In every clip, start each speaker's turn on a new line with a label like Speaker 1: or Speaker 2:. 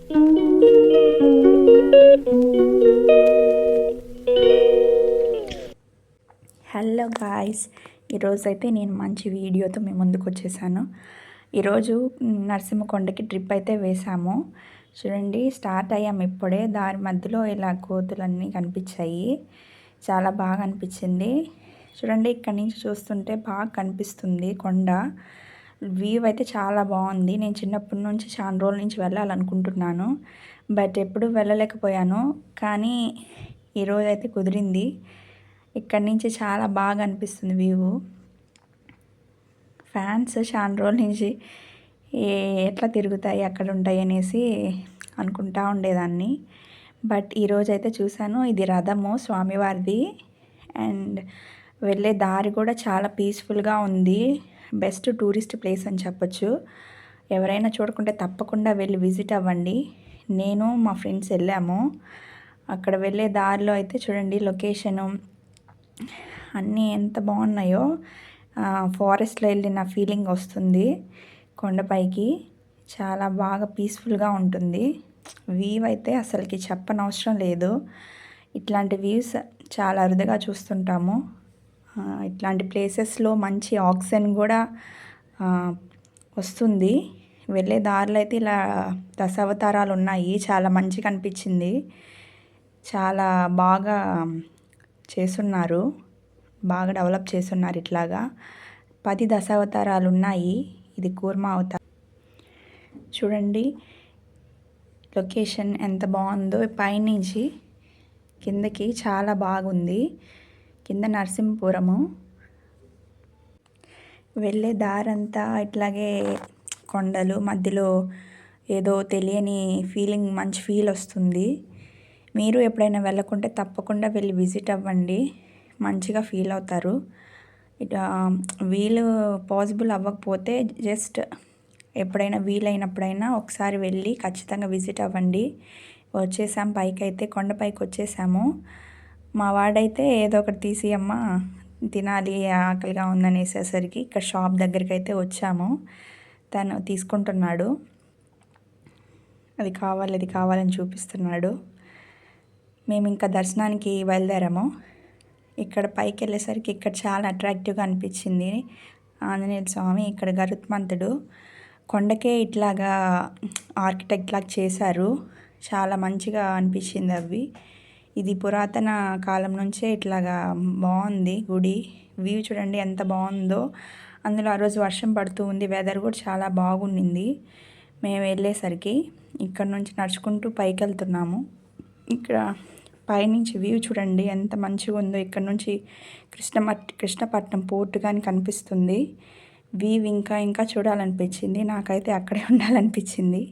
Speaker 1: Hello guys, ఈరోజైతే నేను మంచి వీడియోతో మీ ముందుకు వచ్చేసాను. ఈరోజు నరసింహకొండకి ట్రిప్ అయితే వేసాము. చూడండి, స్టార్ట్ అయ్యాము ఇప్పుడే. దారి మధ్యలో ఇలా కోతులన్నీ కనిపించాయి. చాలా బాగా అనిపించింది. చూడండి, ఇక్కడి నుంచి చూస్తుంటే బాగా కనిపిస్తుంది కొండ. వ్యూ అయితే చాలా బాగుంది. నేను చిన్నప్పటి నుంచి చాలా రోజుల నుంచి వెళ్ళాలనుకుంటున్నాను, బట్ ఎప్పుడూ వెళ్ళలేకపోయాను. కానీ ఈరోజు అయితే కుదిరింది. ఇక్కడి నుంచి చాలా బాగా అనిపిస్తుంది వ్యూ. ఫ్యాన్స్ చాలా రోజుల నుంచి ఎట్లా తిరుగుతాయి, అక్కడ ఉంటాయి అనేసి అనుకుంటా ఉండేదాన్ని. బట్ ఈరోజు అయితే చూశాను, ఇది రథము స్వామివారిది. అండ్ వెళ్ళే దారి కూడా చాలా పీస్ఫుల్గా ఉంది. బెస్ట్ టూరిస్ట్ ప్లేస్ అని చెప్పొచ్చు. ఎవరైనా చూడకుంటే తప్పకుండా వెళ్ళి విజిట్ అవ్వండి. నేను మా ఫ్రెండ్స్ వెళ్ళాము. అక్కడ వెళ్ళే దారిలో అయితే చూడండి, లొకేషను అన్నీ ఎంత బాగున్నాయో. ఫారెస్ట్లో వెళ్ళిన ఫీలింగ్ వస్తుంది. కొండపైకి చాలా బాగా పీస్ఫుల్గా ఉంటుంది. వ్యూ అయితే అసలుకి చెప్పనవసరం లేదు. ఇట్లాంటి వ్యూస్ చాలా అరుదుగా చూస్తుంటాము. ఇట్లాంటి ప్లేసెస్లో మంచి ఆక్సిజన్ కూడా వస్తుంది. వెళ్ళే దారిలో అయితే ఇలా దశావతారాలు ఉన్నాయి. చాలా మంచిగా అనిపించింది. చాలా బాగా చేస్తున్నారు, బాగా డెవలప్ చేస్తున్నారు. ఇట్లాగా 10 దశావతారాలు ఉన్నాయి. ఇది కూర్మ అవతారం. చూడండి లొకేషన్ ఎంత బాగుందో. పైనుంచి కిందకి చాలా బాగుంది. కింద నరసింహపురము. వెళ్ళే దారంతా ఇట్లాగే కొండలు మధ్యలో ఏదో తెలియని ఫీలింగ్, మంచి ఫీల్ వస్తుంది. మీరు ఎప్పుడైనా వెళ్ళకుంటే తప్పకుండా వెళ్ళి విజిట్ అవ్వండి. మంచిగా ఫీల్ అవుతారు. వీలు పాసిబుల్ అవ్వకపోతే జస్ట్ ఎప్పుడైనా వీలైనప్పుడైనా ఒకసారి వెళ్ళి ఖచ్చితంగా విజిట్ అవ్వండి. వచ్చేసాం పైకి, అయితే కొండపైకి వచ్చేసాము. మా వాడైతే ఏదో ఒకటి తీసి అమ్మ తినాలి, ఆకలిగా ఉందనేసేసరికి ఇక్కడ షాప్ దగ్గరికి అయితే వచ్చాము. తను తీసుకుంటున్నాడు. అది కావాలి, అది కావాలని చూపిస్తున్నాడు. మేము ఇంకా దర్శనానికి బయలుదేరాము. ఇక్కడ పైకి వెళ్ళేసరికి ఇక్కడ చాలా అట్రాక్టివ్గా అనిపించింది. ఆంజనేయ స్వామి, ఇక్కడ గరుత్మంతుడు కొండకే ఇట్లాగా ఆర్కిటెక్ట్ లాగా చేశారు. చాలా మంచిగా అనిపించింది అవి. ఇది పురాతన కాలం నుంచే ఇట్లాగా బాగుంది గుడి. వ్యూ చూడండి ఎంత బాగుందో. అందులో ఆ రోజు వర్షం పడుతూ ఉంది. వెదర్ కూడా చాలా బాగుండింది. మేము వెళ్ళేసరికి ఇక్కడ నుంచి నడుచుకుంటూ పైకి వెళ్తున్నాము. ఇక్కడ పైనుంచి వ్యూ చూడండి ఎంత మంచిగా ఉందో. ఇక్కడ నుంచి కృష్ణపట్నం పోర్టు కానీ కనిపిస్తుంది. వ్యూ ఇంకా ఇంకా చూడాలనిపించింది. నాకైతే అక్కడే ఉండాలనిపించింది.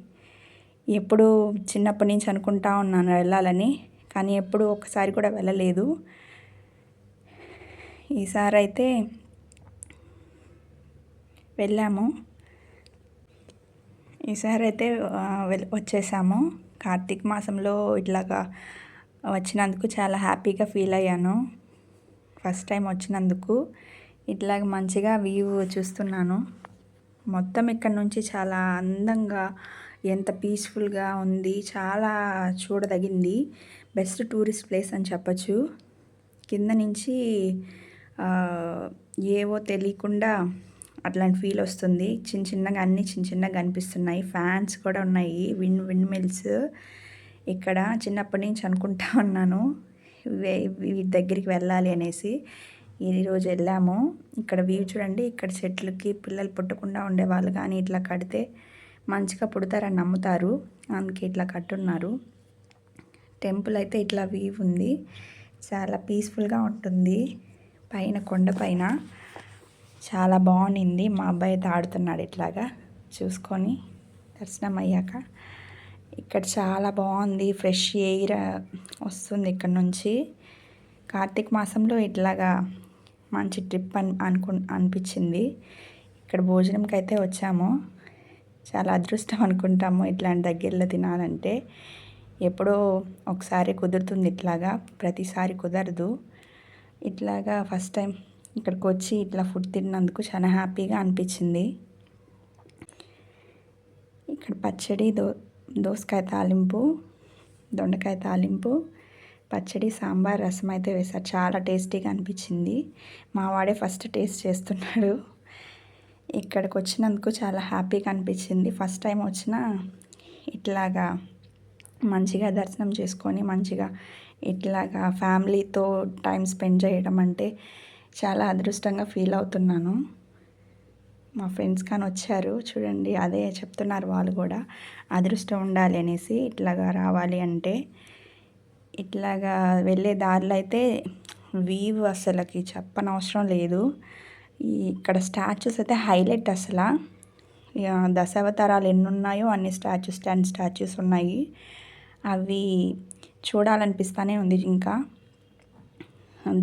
Speaker 1: ఎప్పుడు చిన్నప్పటి నుంచి అనుకుంటా ఉన్నాను వెళ్ళాలని, కానీ ఎప్పుడు ఒకసారి కూడా వెళ్ళలేదు. ఈసారి అయితే వెళ్ళాము. ఈసారి అయితే వచ్చేసాము. కార్తీక మాసంలో ఇట్లాగా వచ్చినందుకు చాలా హ్యాపీగా ఫీల్ అయ్యాను. ఫస్ట్ టైం వచ్చినందుకు ఇట్లాగ మంచిగా వ్యూ చూస్తున్నాను. మొత్తం ఇక్కడ నుంచి చాలా అందంగా, ఎంత పీస్ఫుల్గా ఉంది. చాలా చూడదగింది. బెస్ట్ టూరిస్ట్ ప్లేస్ అని చెప్పచ్చు. కింద నుంచి ఏవో తెలియకుండా అట్లాంటి ఫీల్ వస్తుంది. చిన్నగా అన్నీ చిన్నగా కనిపిస్తున్నాయి. ఫ్యాన్స్ కూడా ఉన్నాయి, విండ్ మిల్స్. ఇక్కడ చిన్నప్పటి నుంచి అనుకుంటా ఉన్నాను వీటి దగ్గరికి వెళ్ళాలి అనేసి. ఈరోజు వెళ్ళాము. ఇక్కడ వ్యూ చూడండి. ఇక్కడ చెట్లకి పిల్లలు పుట్టకుండా ఉండేవాళ్ళు కానీ ఇట్లా కడితే మంచిగా పుడతారని నమ్ముతారు. అందుకే ఇట్లా కట్టున్నారు. టెంపుల్ అయితే ఇట్లా వ్యూ ఉంది. చాలా పీస్ఫుల్గా ఉంటుంది. పైన కొండ పైన చాలా బాగుంది. మా అబ్బాయి అయితే ఆడుతున్నాడు ఇట్లాగా చూసుకొని దర్శనం అయ్యాక. ఇక్కడ చాలా బాగుంది. ఫ్రెష్ ఎయిర్ వస్తుంది ఇక్కడ నుంచి. కార్తీక మాసంలో ఇట్లాగా మంచి ట్రిప్ అనిపించింది. ఇక్కడ భోజనంకి అయితే వచ్చాము. చాలా అదృష్టం అనుకుంటాము ఇట్లాంటి దగ్గరలో తినాలంటే. ఎప్పుడో ఒకసారి కుదురుతుంది ఇట్లాగా, ప్రతిసారి కుదరదు. ఇట్లాగా ఫస్ట్ టైం ఇక్కడికి వచ్చి ఇట్లా ఫుడ్ తిన్నందుకు చాలా హ్యాపీగా అనిపించింది. ఇక్కడ పచ్చడి, దోసకాయ తాలింపు, దొండకాయ తాలింపు, పచ్చడి, సాంబార్, రసం అయితే వేశారు. చాలా టేస్టీగా అనిపించింది. మా వాడే ఫస్ట్ టేస్ట్ చేస్తున్నాడు. ఇక్కడికి వచ్చినందుకు చాలా హ్యాపీగా అనిపించింది. ఫస్ట్ టైం వచ్చినా ఇట్లాగా మంచిగా దర్శనం చేసుకొని మంచిగా ఇట్లాగా ఫ్యామిలీతో టైం స్పెండ్ చేయడం అంటే చాలా అదృష్టంగా ఫీల్ అవుతున్నాను. మా ఫ్రెండ్స్ కానీ వచ్చారు చూడండి, అదే చెప్తున్నారు వాళ్ళు కూడా, అదృష్టం ఉండాలి అనేసి ఇట్లాగా రావాలి అంటే. ఇట్లాగా వెళ్ళే దారిలో అయితే వీవ్ అసలుకి చెప్పనవసరం లేదు. ఇక్కడ స్టాచ్యూస్ అయితే హైలైట్ అసలు. దశావతారాలు ఎన్ని ఉన్నాయో అన్ని స్టాచ్యూస్ 10 స్టాచ్యూస్ ఉన్నాయి. అవి చూడాలనిపిస్తూనే ఉంది. ఇంకా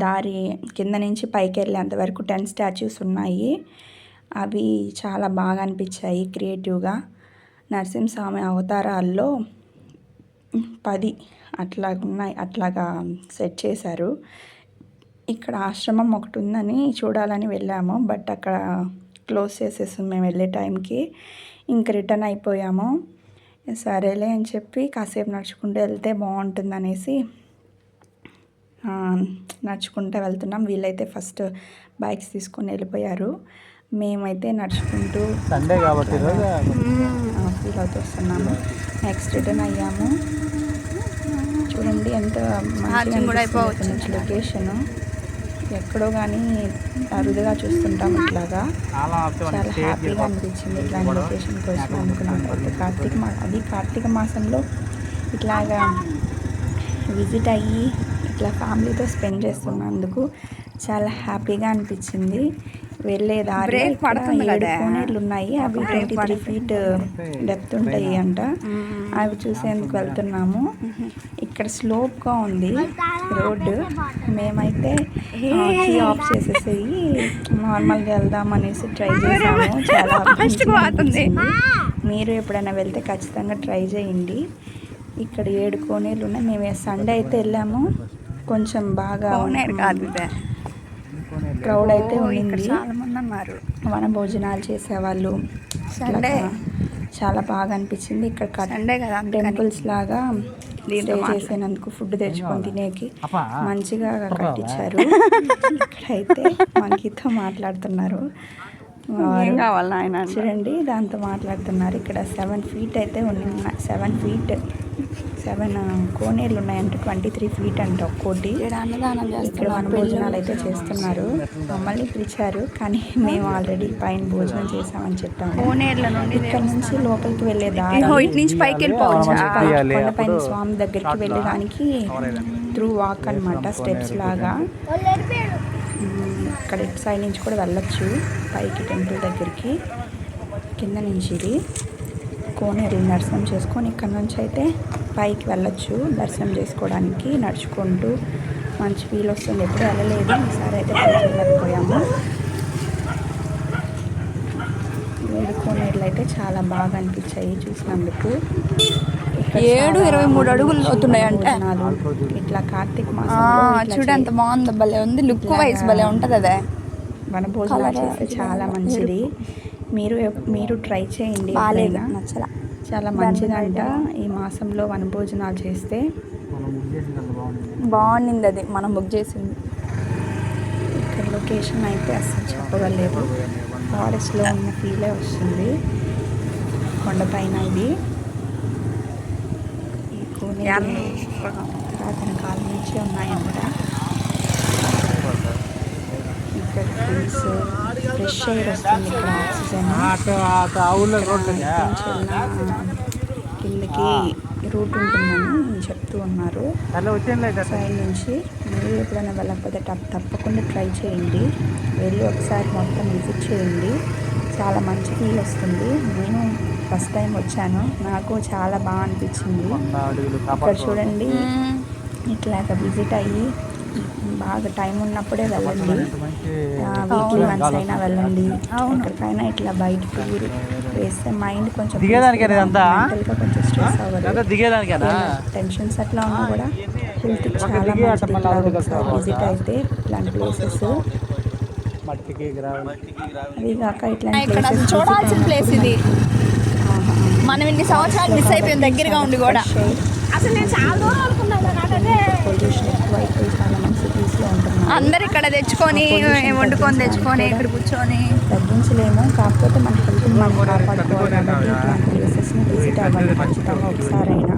Speaker 1: దారి కింద నుంచి పైకి వెళ్ళేంత వరకు 10 స్టాచ్యూస్ ఉన్నాయి. అవి చాలా బాగా అనిపించాయి క్రియేటివ్గా. నరసింహస్వామి అవతారాల్లో 10 అట్లాగా సెట్ చేశారు. ఇక్కడ ఆశ్రమం ఒకటి ఉందని చూడాలని వెళ్ళాము, బట్ అక్కడ క్లోజ్ చేసేసాం మేము వెళ్ళే టైంకి. ఇంక రిటర్న్ అయిపోయాము. సరేలే అని చెప్పి కాసేపు నడుచుకుంటూ వెళ్తే బాగుంటుంది అనేసి నడుచుకుంటూ వెళ్తున్నాం. వీళ్ళైతే ఫస్ట్ బైక్స్ తీసుకొని వెళ్ళిపోయారు. మేమైతే నడుచుకుంటూ
Speaker 2: సండే కాబట్టి
Speaker 1: ఫీల్ అవుతూ వస్తున్నాము. నెక్స్ట్ రిటర్న్ అయ్యాము. చూడండి ఎంత మంచిగా లొకేషను. ఎక్కడో కానీ అరుదుగా చూస్తుంటాం ఇట్లాగా. చాలా హ్యాపీగా అనిపించింది ఇట్లాంటి లొకేషన్కి వచ్చినందుకు నాకైతే. కార్తీక మాసంలో ఇట్లాగా విజిట్ అయ్యి ఇట్లా ఫ్యామిలీతో స్పెండ్ చేస్తున్నందుకు చాలా హ్యాపీగా అనిపించింది. వెళ్ళే దారి 7 కోనేరులు ఉన్నాయి. అవి 23 feet డెప్త్ ఉంటాయి అంట. అవి చూసేందుకు వెళ్తున్నాము. ఇక్కడ స్లోప్గా ఉంది రోడ్డు. మేమైతే కీ ఆఫ్ చేసేసి నార్మల్గా వెళ్దామనేసి ట్రై చేసాము. చాలా బాగుంది. మీరు ఎప్పుడైనా వెళ్తే ఖచ్చితంగా ట్రై చేయండి. ఇక్కడ 7 కోనేరులు ఉన్నాయి. మేము సండే అయితే వెళ్ళాము. కొంచెం బాగా క్రౌడ్ అయితే ఉంది. చాలామంది అన్నారు. వన భోజనాలు చేసేవాళ్ళు. సండే చాలా బాగా అనిపించింది. ఇక్కడ సండే కదా టెంపుల్స్ లాగా స్టే చేసేందుకు ఫుడ్ తెచ్చుకొని తినేకి మంచిగా కట్టించారు. ఇక్కడైతే మనకితో మాట్లాడుతున్నారు. కావాలి ఆయన చూడండి, దాంతో మాట్లాడుతున్నారు. ఇక్కడ 7 feet అయితే ఉన్నాయి. 7 కోనేరులు ఉన్నాయంటే 23 feet అంట ఒక్కోటి. ఇక్కడ మన భోజనాలు అయితే చేస్తున్నారు. మమ్మల్ని పిలిచారు కానీ మేము ఆల్రెడీ పైన భోజనం చేసామని చెప్పాము. కోనేరుల నుండి ఇక్కడ నుంచి లోపలికి వెళ్ళే దారి నుంచి పైకి వెళ్ళిపోవచ్చు. కొండపైన స్వామి దగ్గరికి వెళ్ళడానికి త్రూ వాక్ అనమాట, స్టెప్స్ లాగా. ఇక్కడ ఇటు సైడ్ నుంచి కూడా వెళ్ళొచ్చు పైకి టెంపుల్ దగ్గరికి. కింద నుంచి ఇది కోనేరు దర్శనం చేసుకొని ఇక్కడ నుంచి అయితే పైకి వెళ్ళొచ్చు దర్శనం చేసుకోవడానికి. నడుచుకుంటూ మంచి ఫీల్ వస్తుంది. ఎప్పుడు వెళ్ళలేదు, ఈసారి అయితే పైకి వెళ్ళకపోయాము. 7 కోనేరులు అయితే చాలా బాగా అనిపించాయి చూసినందుకు.
Speaker 3: 23 అడుగులు అవుతున్నాయి అంటే
Speaker 1: ఇట్లా కార్తీక మాసం
Speaker 3: చూడంత బాగుంది, భలే ఉంది. లుక్ వైజ్ భలే ఉంటుంది. అదే
Speaker 1: మన భోజనాలు చేస్తే చాలా మంచిది. మీరు ట్రై చేయండి.
Speaker 3: నచ్చలా,
Speaker 1: చాలా మంచిదంట ఈ మాసంలో వనభోజనాలు చేస్తే.
Speaker 3: బాగుండింది అది మనం బుక్ చేసింది.
Speaker 1: ఇక్కడ లొకేషన్ అయితే అసలు చెప్పగలేదు. ఫారెస్ట్లో ఉన్న ఫీలే వస్తుంది. కొండపైన ఇది ఈ కోనేరు పురాతన కాలం నుంచి ఉన్నాయంట. ఇక్కడ ఫ్రెష్ ఎయిర్ వస్తుంది. ఇక్కడ ఆక్సిజన్ కిందకి రూట్ ఉంటుందని చెప్తూ ఉన్నారు సైడ్ నుంచి. మీరు ఎప్పుడైనా వెళ్ళకపోతే తప్పకుండా ట్రై చేయండి. వెళ్ళి ఒకసారి మొత్తం విజిట్ చేయండి. చాలా మంచి ఫీల్ వస్తుంది. నేను ఫస్ట్ టైం వచ్చాను, నాకు చాలా బాగా అనిపించింది. ఇక్కడ చూడండి, ఇట్లాగ విజిట్ అయ్యి బాగా టైం ఉన్నప్పుడే వెళ్ళండి. వీక్లీ వన్స్ అయినా వెళ్ళండి. ఎక్కడికైనా ఇట్లా బయట టూర్ వేస్తే మైండ్ కొంచెం మెంటల్గా కొంచెం స్ట్రెస్ అవ్వదు. టెన్షన్స్ అట్లా ఉన్నా కూడా హెల్త్ చాలా మంచిది. ఒకసారి విజిట్ అయితే ఇట్లాంటి ప్లేసెస్. అది కాక ఇట్లాంటి ప్లేసెస్
Speaker 3: చూడాల్సిన ప్లేస్ ఇది. మనం ఇన్ని సంవత్సరాలు మిస్ అయిపోయిన దగ్గరగా ఉండి కూడా
Speaker 2: అసలు నేను చాలా దూరం అనుకున్నాను నాకదే
Speaker 1: పొల్యూషన్ ఎక్కువైపోయి చాలా మంది సిటీస్లో ఉంటున్నారు.
Speaker 3: అందరు ఇక్కడ తెచ్చుకొని వండుకొని తెచ్చుకొని ఇక్కడ కూర్చొని
Speaker 1: తగ్గించలేము, కాకపోతే మన హెల్త్ని మనం కాపాడుకోవాలి కాబట్టి ఇట్లాంటి ప్లేసెస్ని విజిట్ అవ్వండి ఖచ్చితంగా ఒకసారైనా.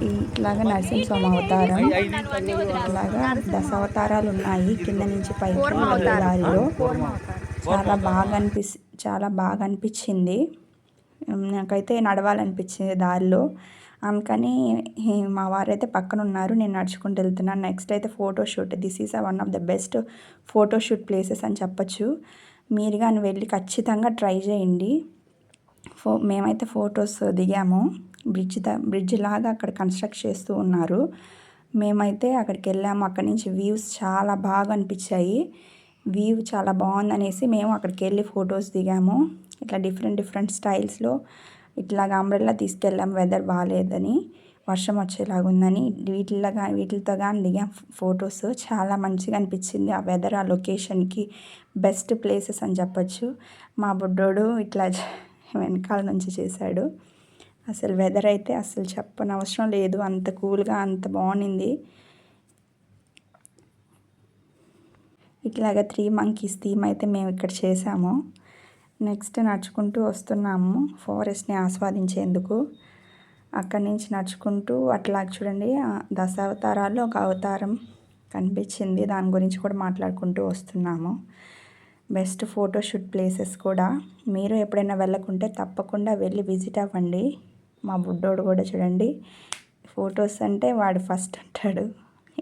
Speaker 1: ఇట్లాగా నరసింహస్వామి అవతారం, ఇట్లాగా దశావతారాలు ఉన్నాయి కింద నుంచి పైకి వెళ్ళే దారిలో. చాలా బాగా అనిపించింది. నాకైతే నడవాలనిపించింది దారిలో, అందుకని మా వారైతే పక్కన ఉన్నారు, నేను నడుచుకుంటూ వెళ్తున్నాను. నెక్స్ట్ అయితే photoshoot. This is one of the best photoshoot places అని చెప్పచ్చు. మీరు కానీ వెళ్ళి ఖచ్చితంగా ట్రై చేయండి. మేమైతే ఫొటోస్ దిగాము. బ్రిడ్జ్ లాగా అక్కడ కన్స్ట్రక్ట్ చేస్తూ ఉన్నారు. మేమైతే అక్కడికి వెళ్ళాము. అక్కడి నుంచి వ్యూస్ చాలా బాగా అనిపించాయి. వ్యూ చాలా బాగుందనేసి మేము అక్కడికి వెళ్ళి ఫొటోస్ దిగాము. ఇట్లా డిఫరెంట్ స్టైల్స్లో ఇట్లాగా అంబ్రెల్లా తీసుకెళ్ళాము. వెదర్ బాగాలేదని, వర్షం వచ్చేలాగా ఉందని వీటితో కానీ దిగాం ఫొటోస్. చాలా మంచిగా అనిపించింది. ఆ వెదర్, ఆ లొకేషన్కి బెస్ట్ ప్లేసెస్ అని చెప్పచ్చు. మా బుడ్డోడు ఇట్లా వెనకాల నుంచి చేశాడు. అసలు వెదర్ అయితే అసలు చెప్పనవసరం లేదు, అంత కూల్గా అంత బాగుంది. ఇట్లాగా 3 monkeys థీమ్ అయితే మేము ఇక్కడ చేసాము. నెక్స్ట్ నడుచుకుంటూ వస్తున్నాము ఫారెస్ట్ని ఆస్వాదించేందుకు. అక్కడి నుంచి నడుచుకుంటూ అట్లా చూడండి, దశావతారాల్లో ఒక అవతారం కనిపించింది, దాని గురించి కూడా మాట్లాడుకుంటూ వస్తున్నాము. బెస్ట్ ఫోటోషూట్ ప్లేసెస్ కూడా. మీరు ఎప్పుడైనా వెళ్ళకుంటే తప్పకుండా వెళ్ళి విజిట్ అవ్వండి. మా బుడ్డోడు కూడా చూడండి, ఫొటోస్ అంటే వాడు ఫస్ట్ ఉంటాడు.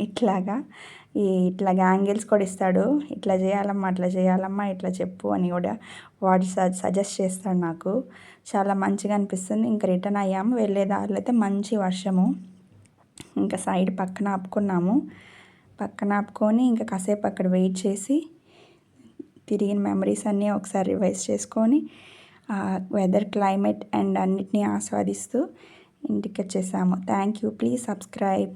Speaker 1: ఇట్లాగా యాంగిల్స్ కూడా ఇస్తాడు. ఇట్లా చేయాలమ్మా, అట్లా చేయాలమ్మా, ఇట్లా చెప్పు అని కూడా వాడు సజెస్ట్ చేస్తాడు నాకు. చాలా మంచిగా అనిపిస్తుంది. ఇంకా రిటర్న్ అయ్యాము. వెళ్ళే దారిలో అయితే మంచి వర్షము. ఇంకా సైడ్ పక్కన ఆపుకొని ఇంకా కాసేపు అక్కడ వెయిట్ చేసి తిరిగిన మెమరీస్ అన్నీ ఒకసారి రివైజ్ చేసుకొని వెదర్, క్లైమేట్ అండ్ అన్నిటినీ ఆస్వాదిస్తూ ఇంటికి వచ్చేసాము. Thank you. Please subscribe.